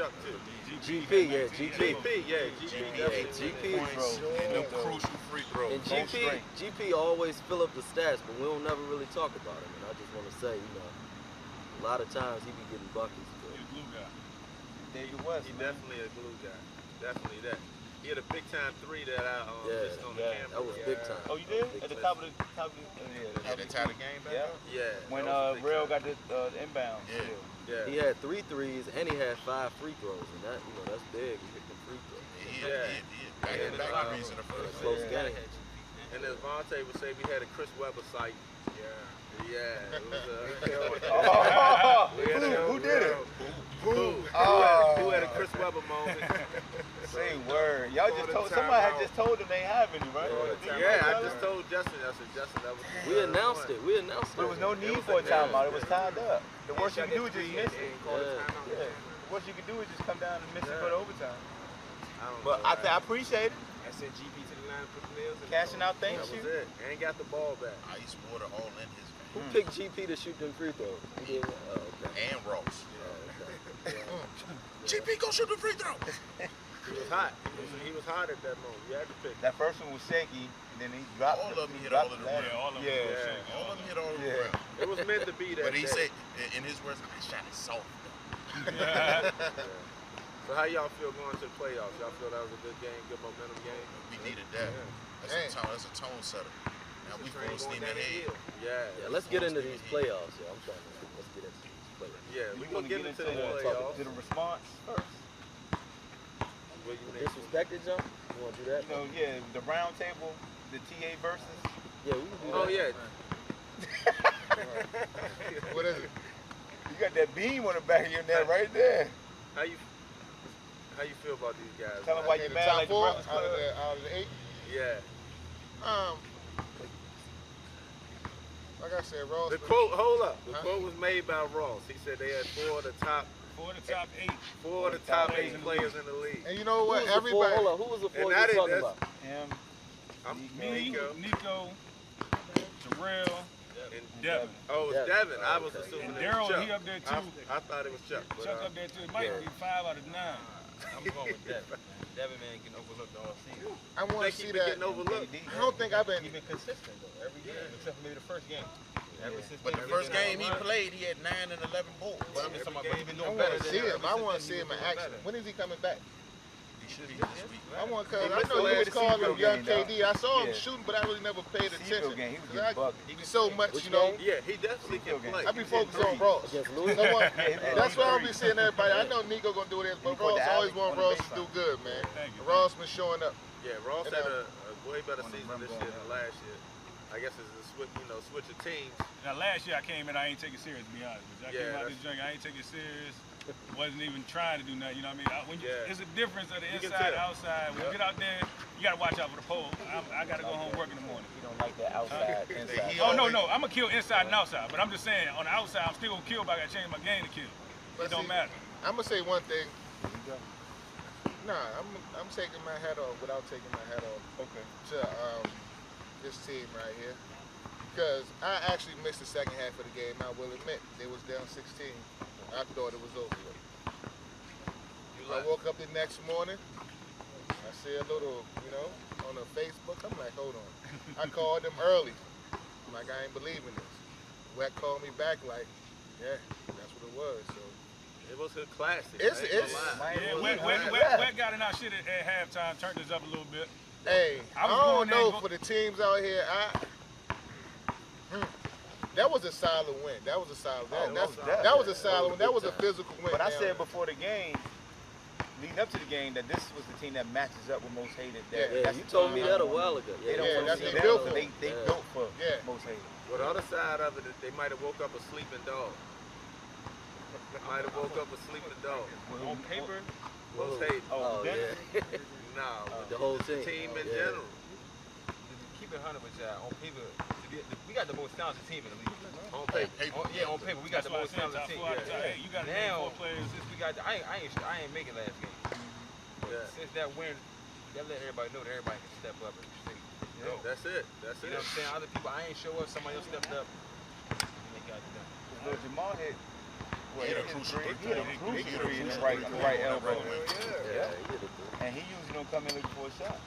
Chuck too. GP, yeah, GP. GP. And them crucial free throws. And GP always fill up the stats, but we don't never really talk about him. And I just want to say, you know, a lot of times he be getting buckets. He's a glue guy. David West. He's definitely a glue guy. Definitely that. He had a big time three that I missed on the camera. That was big time. Oh, you did? At the top of the Yeah, they tied the game back up? Yeah. When Real got the inbound. Yeah. He had 3 threes and he had 5 free throws, and that, you know, that's big. He hit the free throws. He had back threes in the first Close game. And as Vontae would say, we had a Chris Webber site. Yeah. It was Who did it? Who had a Chris Webber moment? Say word. Y'all just told somebody had just told them they have any, right? Yeah, I just told Justin. I said, Justin, that was. We announced it. But there was no need for a timeout. It was tied up. The worst you can do is just miss it. The worst you can do is just come down and miss it for the overtime. But I appreciate it. I sent GP to the line and put the nails in. Cashing out, thank you. That was it. And got the ball back. Ice water all in his game. Who picked GP to shoot them free throws? He did. Oh, okay. And Ross. Yeah. GP, go shoot the free throw. He was hot. He was hot at that moment. You had to pick. That first one was shaky, and then he dropped. All of them hit all of them. Yeah, all of them. All of them hit all of them. It was meant to be that. But he said, in his words, I shot it soft. So how y'all feel going to the playoffs? Y'all feel that was a good game, good momentum game? We needed that. That's a tone setter. Now we full steam ahead. Yeah, let's get into these playoffs. Yeah, I'm trying to let's get into these playoffs. Yeah, we're gonna get into the playoffs. To the response first. Disrespected jump? You wanna do that? You know, yeah, the round table, the TA versus. Yeah, we can do that. Oh yeah. What is it? You got that beam on the back of your neck right there. How you feel about these guys? Tell them why you mad like the Breakfast Club. Out of the 8? Yeah. Like I said, Ross. The quote, hold up. The quote was made by Ross. He said they had 4 of the top 8 players in the league. And you know what? Everybody. Hold on, who was the 4 you talking about? Him. Me, Nico, Terrell, and Devin. Oh, it's Devin. I was assuming it was Chuck. Daryl, he up there too. I thought it was Chuck. Chuck up there too. It might be 5 out of 9. I'm going with Devin. Devin, man, getting overlooked all season. I want to see that. Getting overlooked. I don't think I've been. He's been consistent though, every game except for maybe the first game. But the first game he played, he had 9 and 11 boards. But I'm just talking about, but he's been I doing want better to than see him. I want to see him in action. When is he coming back? He should be this week. I want because I know you was calling him young KD. I saw him shooting, but I really never paid attention. He was getting bucked. So much, you know. Yeah, he definitely can play. I be focused on Ross. That's why I be seeing everybody. I know Nico gonna do this, but Ross always want Ross to do good, man. Ross been showing up. Yeah, Ross had a way better season this year than last year. I guess it's a switch of teams. Now last year I came in, I ain't take it serious to be honest with you. I came out this joint, I ain't take it serious. Wasn't even trying to do nothing, you know what I mean? It's a difference of the inside, outside. When you get out there, you gotta watch out for the pole. I gotta go home work in the morning. You don't like that outside, inside. Oh no, I'm gonna kill inside and outside, but I'm just saying on the outside I'm still gonna kill, but I gotta change my game to kill. It don't matter. I'm gonna say one thing. Nah, I'm taking my hat off without taking my hat off. Okay. To this team right here. Because I actually missed the second half of the game. I will admit, they was down 16. I thought it was over with. I woke up the next morning. I see a little, on the Facebook. I'm like, hold on. I called them early. I'm like, I ain't believing this. Wet called me back like, yeah, that's what it was. So it was a classic. Wet got in our shit at halftime, turned us up a little bit. Hey, I don't know for the teams out here. That was a solid win. That was a solid win. That was a solid win. That was a physical win. But I said before the game, leading up to the game, that this was the team that matches up with most hated. Yeah, you told me that a while ago. That's they built for. They built for most hated. Well, the other side of it, they might have woke up a sleeping dog. Might have woke up a sleeping dog. On paper, most hated. Oh, yeah. No, the whole team. Team in general. Keep it 100 with y'all. On paper, we got the most talented team in the league. On paper. On paper, we got the most talented team. You got now, 4 players. Since we got, I ain't make it last game. Since that win, that let everybody know that everybody can step up and say, That's it. That's it. You know what I'm saying? Other people, I ain't show up. Somebody else stepped up. And they got it done. Jamal hit He hit a crucial three. He hit a crucial three in the right elbow. Yeah, he hit it. And he usually don't come in looking for a shot.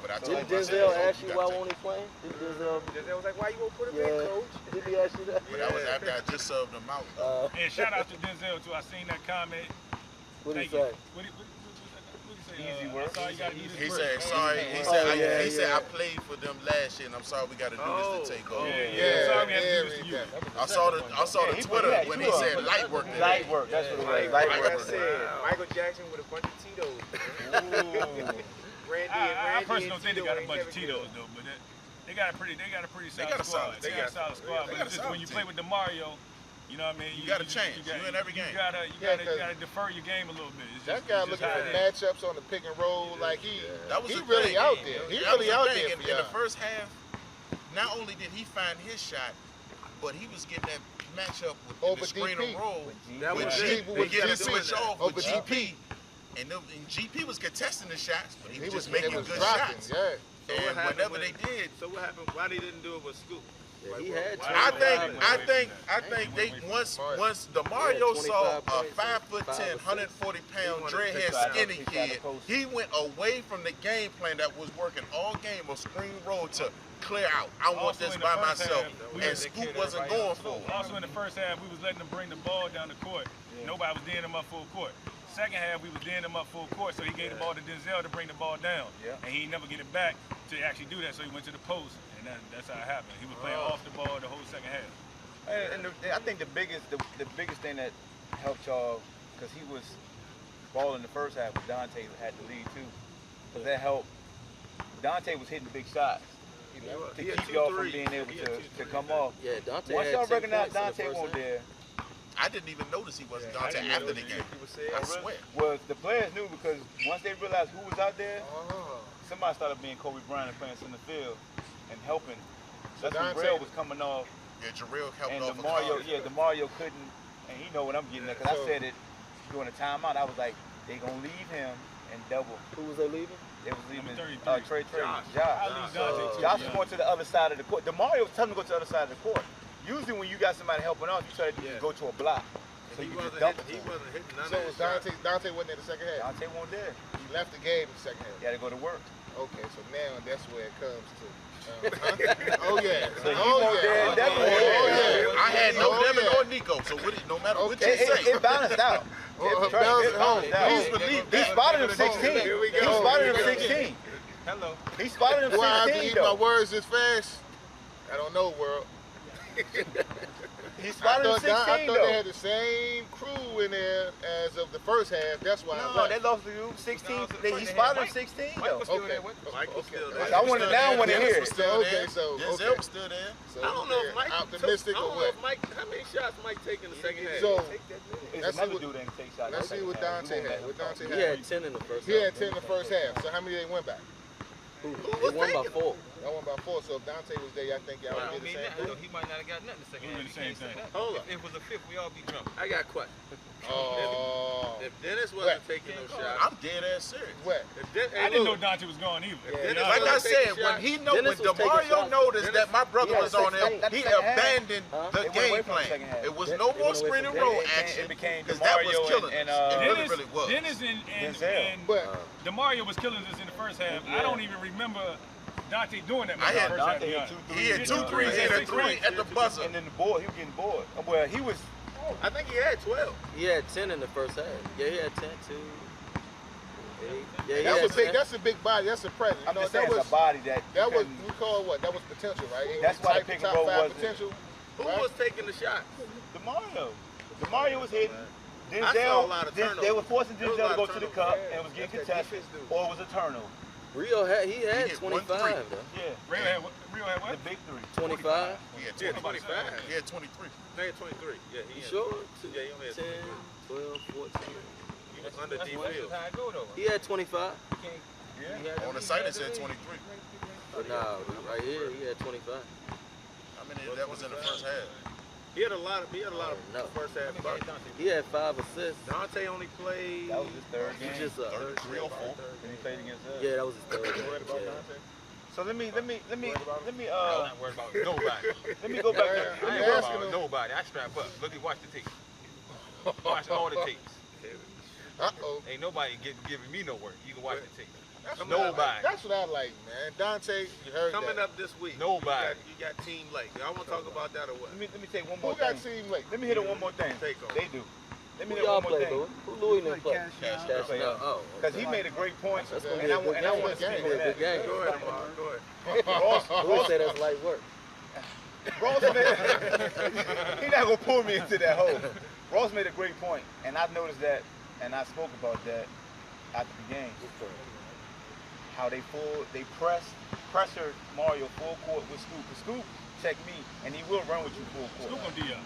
But I Did Denzel ask you why won't he play? Did Denzel was like, why you won't put him in, Yeah. coach? Did he ask you that? But that was after I just served him out. And shout out to Denzel too. I seen that comment. What did he Thank say? you. What he say? Easy work. Sorry, you gotta do this He work. said, sorry. He said, I played for them last year, and I'm sorry we got to do this to take over. Yeah. Sorry we had to do this to you. I saw the Twitter when he said light work. Light work, that's what it was. Like Light I work. said, Michael Jackson with a bunch of Tito's. I personally don't think they got a bunch of Tito's though, but they got a pretty solid squad. They got a solid squad. But it's just when you play with DeMario, you know what I mean? You got to change. You in every game. You gotta defer your game a little bit. That guy looking for matchups on the pick and roll, like he really out there. He really out there. In the first half, not only did he find his shot, but he was getting that matchup with the screen and roll with getting switch off with GP. And GP was contesting the shots, but he was just making good shots. Yeah. And whenever they did, so what happened? Why they didn't do it with Scoop? Yeah, he had I think they once DeMario saw a 5'10", 140-pound dreadhead skinny kid, he went away from the game plan that was working all game of screen roll to clear out. I want this by myself, and Scoop wasn't going for it. Also in the first half, we was letting them bring the ball down the court. Nobody was D'ing him up full court. Second half, we was D'ing him up full court, so he gave the ball to Denzel to bring the ball down. And he never get it back to actually do that, so he went to the post, and that's how it happened. He was playing off the ball the whole second half. And I think the biggest thing that helped y'all, because he was balling the first half, but Dante had the lead too. Because that helped. Dante was hitting big shots to keep y'all from being able to come off. Yeah, Dante. Once y'all recognize Dante wasn't there, I didn't even notice he wasn't Dante after the game. I swear. Well, the players knew because once they realized who was out there, somebody started being Kobe Bryant and playing center field and helping. That's when Jarrell was coming off. Yeah, Jarrell helped and off. DeMario couldn't, and he know what I'm getting at because I said it during the timeout. I was like, they gonna leave him and double. Who was they leaving? They was leaving Trey. Josh. Josh was going to the other side of the court. DeMario was telling him to go to the other side of the court. Usually when you got somebody helping out, you try to go to a block. So he you wasn't hitting none So of his Dante wasn't in the second half? Dante wasn't there. He left the game in the second half. He had to go to work. Okay, so now that's where it comes to. Oh yeah. So I had no Devin or Nico, so no matter what you say. It balanced out. It balanced out. Please believe He spotted him 16. Here we go. He spotted him 16. Hello. He spotted him 16 Do I have to eat my though. words this fast? I don't know, world. He spotted him 16 I thought though. they had the same crew in there as of the first half. That's why. No, they lost to you 16. He spotted him 16 though. Mike was still there. I want to hear was it. still there. Okay, so Denzel was still there. So I don't know if Mike optimistic I or don't what. know if Mike. How many shots Mike take in the second half? So It's Let's see another what- dude that can take shots. let's see what Dante had. What Dante He had. had 10 in the first He half. had 10 in the first half. So how many they win by? They won by 4. Y'all won by 4. So if Dante was there, y'all think y'all I would don't get mean the that. same Though. thing? He might not have got nothing the second We'll half. do the same thing. Hold up. If it was a fifth, we all be drunk. I got a question. Oh. If Dennis wasn't taking no shots, I'm dead ass serious. What? I didn't know Dante was gone either. Dennis Like I said, when Dennis was taking DeMario shots. noticed that my brother Yeah, was on there, that's he the second half. abandoned the It went away game from the plan. second half. It was no more screen and roll action It became because that was DeMario killing and us. It Dennis- really was. Dennis and Denzel. But DeMario was killing us in the first half. I don't even remember Dante doing that much I had in the first half. Dante to be had honest. 2 He had 2 threes and a 3 at the buzzer. And then the board, he was getting bored. Well, he was. I think he had 12. He had 10 in the first half. Yeah, he had 10 too. 8. Yeah, he that's had a big. 10. That's a big body. That's a presence. I'm You know, just saying, that was it's a body that. that was couldn't- we call what? That was potential, right? It That's was why the type pick of and top roll 5 wasn't- potential. Who Right? was taking the shots? DeMario. DeMario was hitting. I saw a lot of They turnovers. were forcing There was a Denzel lot to of go to the turnovers. cup and was getting contested, or it was a turnover. Rio had he had hit 1 25 though. Yeah. Rio had what? The big 3. 25. He had Yeah, 25. 25. He had 23. They had 23. Yeah, You had. sure? Yeah, he only had 10, 12, 14. He was under D That's Field. how I go though. He had 25. Yeah. On the site it said 23. But nah, right here he had 25. I mean, that was in the first half. He had a lot of No. first half buckets. He had 5 assists. Dante only played. That was his third He game. just Third, 3 or 4. And he played against us. yeah, that was his third game. Worried about Yeah. Dante? So let me I'm not worried about nobody. let me go back Yeah. there. I ain't worried about nobody. I strap up. Look at watch the tape. Watch all the tapes. Uh-oh. Ain't nobody giving me no work. You can watch the tape. Nobody. That's what I like, man. Dante, you heard Coming that. up this week. Nobody. You got Team Lake. Y'all want to talk about that or what? Let me take one more Who got thing. Team Lake? Let me hit it one more thing. Take on. They do. Let me Who hit y'all one more play, thing. Louis? Who Louis didn't play? Play Oh, okay. Because he made a great point, That's gonna be and a I good want to game. speak That's on gonna be a good that. game. Go ahead, Amar. Go ahead. Louis said that's light work. Ross made, he not gonna pull me into that hole. Ross made a great point, and I noticed that, and I spoke about that after the game. How they pressured Mario full court with Scoop. Scoop check me, and he will run with you full court. Scoop gonna D up.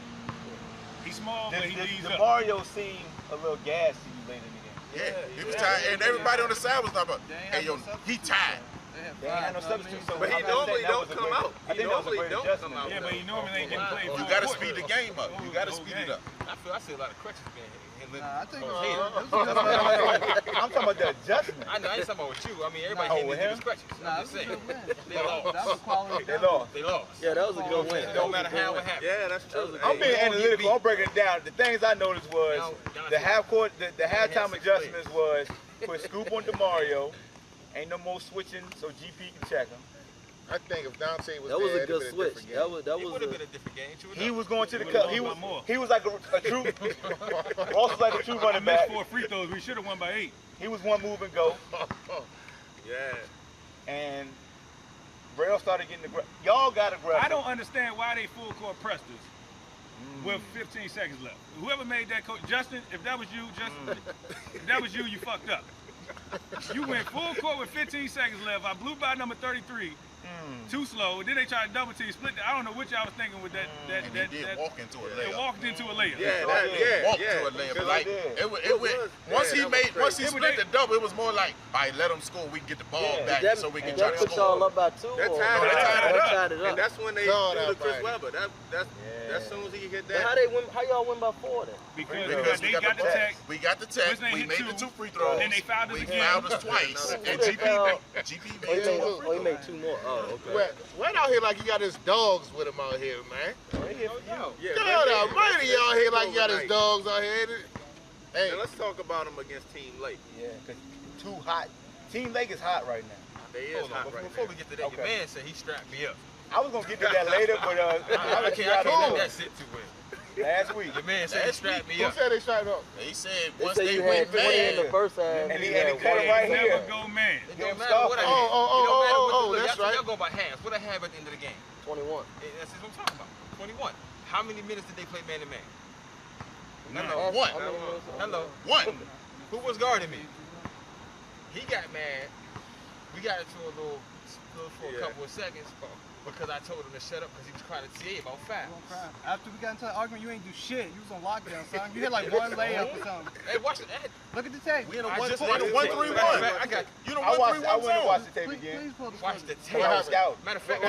He's small, but he leads up. Mario seemed a little gassed to you late in the game. Yeah, he was tired, and everybody on the side was talking about, hey, yo, he tired. They ain't had no substitute, so But he I'm not normally saying that don't was a come great- out. I think that was a great adjustment. Yeah, but he normally ain't getting played. You got to speed the game up. You got to speed it up. I see a lot of crutches being hit. I think I'm talking about the adjustment. I know, I ain't talking about with you. I mean, everybody Oh, hitting with these him? crutches. I'm just saying. They That lost. was quality. They lost. They lost. Yeah, that was a good win. It don't matter how it happened. Yeah, that's true. I'm being analytical. I'm breaking it down. The things I noticed was the half court, the halftime adjustments was put Scoop on DeMario. Ain't no more switching, so GP can check him. I think if Dante was That was there, a good switch. That was It would have been a different game. True He enough. was going to the He cup. would've won He was like a true. Ross was like a true running back. Missed 4 free throws. We should have won by 8. He was one move and go, Yeah. and Rail started getting aggressive. Y'all got aggressive. I don't understand why they full court pressed us with 15 seconds left. Whoever made that coach, Justin, if that was you, if that was you, you fucked up. You went full court with 15 seconds left. I blew by number 33. Too slow. Then they tried to double team, split. I don't know what y'all was thinking with that. And he did walk into a They layup. walked into a layup. Yeah, Walked to a layup. Like, it went, once he split the double, it was more like, all right, let him score. We can get the ball back so we can try That to put y'all score. up by 2. That or- tied No, they it tied it up. And that's when they No, threw that to Chris fight. Webber. As soon as he hit But that. how y'all win by 4 then? Because they got the tech. We got the tech. Wisney We hit made the 2, 2 free throws. then they fouled us We again. fouled us twice. No, And they GP fouled- made Oh, he 2 made, free oh, he made throws. 2 more. Oh, okay. Wait out here like you got his dogs with him out here, man. Yeah, Get out of murder y'all here like you got his overnight. dogs out here. Hey, Now let's talk about him against Team Lake. Yeah, because too hot. Team Lake is hot right now. They is Hold on, hot right before now. we get to that, your Okay. man said he strapped me up. I was gonna get to that later, but I can't let that sit too well. last week. Your man said he strapped me who up. said they shot up? They said They once say they you went had 20 in bad, the first half. And he had had to cut one. it right Never here. go man. It Give him don't matter what I Scarface. have. It don't matter what oh, that's right. Y'all go by halves. What I have at the end of the game. 21. That's what I'm talking about. 21. How many minutes did they play man to man? None. Hello. One. How many minutes? Hello. One. Who was guarding me? He got mad. We got into a little for a couple of seconds because I told him to shut up because he was crying to TA about fouls. After we got into the argument, you ain't do shit. You was on lockdown, son. You hit like one layup or something. Hey, watch it. Look at the tape. We in a I just 1-3-1. watched the tape. I got You know I 1-3-1 went to watch zone. the tape Please, again. please pull the watch the footage. tape. I was scout. Matter of fact, I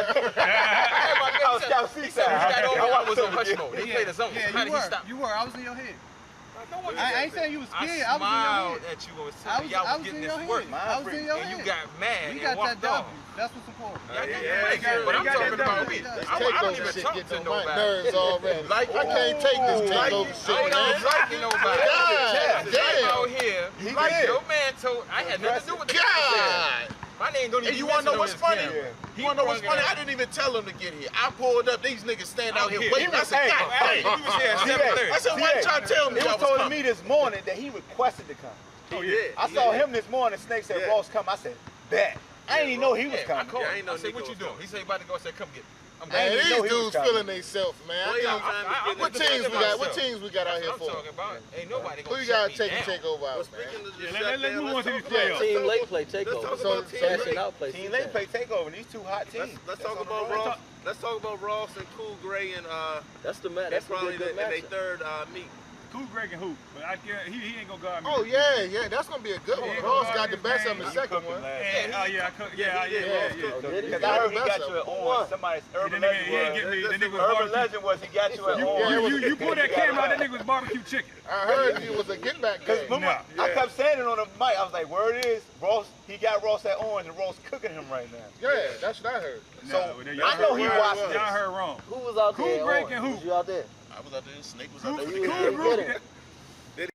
was scout he said when he got over, I was on hush season. mode. They played a zone. Yeah, How did he you stop? were. You were. I was in your head. No one I ain't saying you was scared. I I was in smiled your head. at you and was I telling was, you y'all I was was in getting your this work. head. I was in your And head. you got mad We and got that walked W. off. That's what's important. Yeah, yeah, but I'm they got talking that about W. me. This I don't takeover even shit talk getting to on my nobody. nerves already. Like, I can't take this takeover shit, I man. ain't liking nobody. God damn. Out here, your man told, I had nothing to do with the God. My name don't even And you wanna know what's funny? camera. You wanna know what's funny? I didn't even tell him to get here. I pulled up. These niggas stand out here here. waiting. I said, God Hey, damn. he was here at Yeah. 7:30. I said, why you trying to tell me It I was was told to coming? me this morning that he requested to come. Oh, yeah. I saw him this morning. Snake said, Yeah. Ross, come. I said, bet. I didn't even know he was Yeah, I coming. called Yeah, I him. ain't know I said, Nico what you was doing? coming. He said, he about to go. I said, come get me. I'm I Man, didn't these know he was dudes coming. feeling themselves, man. I Playoff think- time is What getting teams we got? What teams we got out here I'm for? talking about. Ain't nobody Who gonna you shut got me to take down. and take over Well, out, man? speaking of Yeah, the let's shutdown, move on to these talk about- playoffs. Team Lake play Let's takeover. talk So, about Team Cashing Lake. out play Team Lake play takeover, and these two hot teams. Let's That's talk on the about road. Ross. Let's talk about Ross and Cool Gray and That's the match. that's That's probably probably a in good their matchup. third meet. Cool Greg and hoop, but I can't, he ain't gonna guard me. Oh, yeah, that's going to be a good one. Yeah, Ross got the Ross best is of the man. second He one. cooked him Yeah, oh yeah, I could, yeah. Oh, did he? Because I heard he got you at Who on. won? Somebody's He urban didn't legend even get was. me. The nigga was Urban barbecue. legend was he got you at on. You pull that camera out, that nigga was barbecue chicken. I heard it was a get back Because game. remember, I kept saying it on the mic. I was like, word is, Ross, he got Ross at Orange, and Ross cooking him right now. Yeah, that's what I heard. So, Y'all I know heard he wrong. watched this. Y'all heard wrong. Who was out there? Cool at Greg Orange? and who? Was you out there? I was out there. Snake was out Oh, there. you was Cool there Greg. with him.